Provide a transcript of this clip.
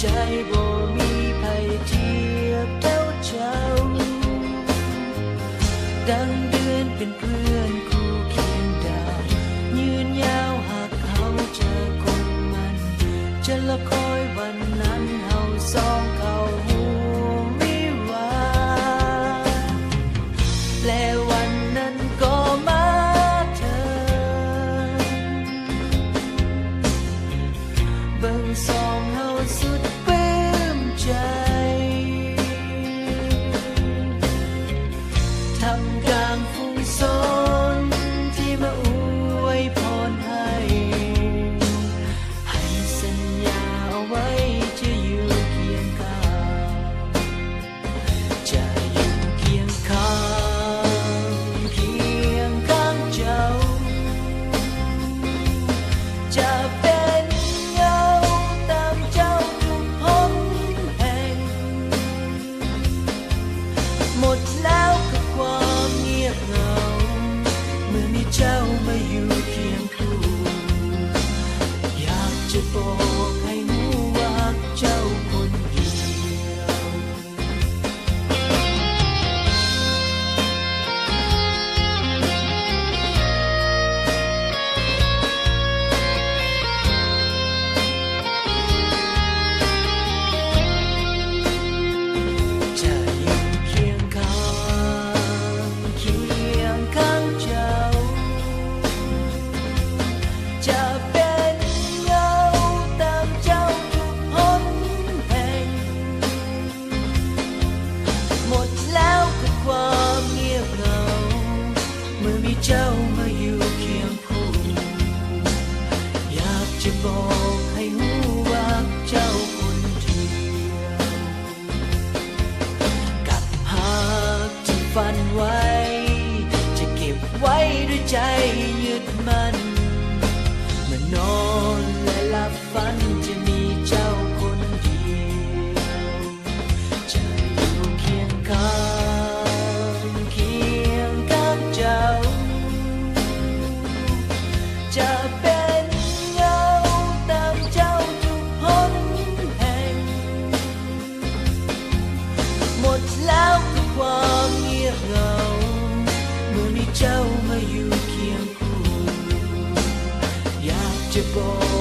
ใจบ่มีภัยเทียบเท่าเจ้าดังเดือนเป็นเพื่อนคู่เคียงดาวยืนยาวหากเขาจะคงมันจะละคอยวันนั้นเฮาสองเขาหูวิวาแปลวันนั้นก็มาเธอเบิ่งสองเฮาสุดปลื้มใจทำกลางฝูงชนที่มาอวยพรให้สัญญาเอาไว้จะอยู่เคียงข้างจะอยู่เคียงข้างเคียงข้างเจ้าจะเป็นเงาตามเจ้าทุกหนแห่งหมดแล้วกับความเงียบเหงาเมื่อมีเจ้ามาอยู่เคียงคู่อยากจะบอกให้รู้ว่าเจ้าคนเดียวจะอยู่เคียงข้างเคียงข้างเจ้าจะเป็นเงาตามเจ้าทุกหนแห่งหมดแล้วกับความเงียบเหงาเมื่อมีเจ้ามาอยู่เคียงคู่อยากจะบอกให้รู้ว่าเจ้าคนเดียวกับหากที่ฝันไว้จะเก็บไว้ด้วยใจยึดมั่นเมื่อนอนและหลับฝันจะมีเจ้าคนเดียวจะอยู่เคียงข้างเคียงข้างเจ้าจะเป็นเงาตามเจ้าทุกหนแห่งหมดแล้วกับความเงียบเหงาเมื่อมีเจ้ามาอยู่เคียงคู่อยากจะบอก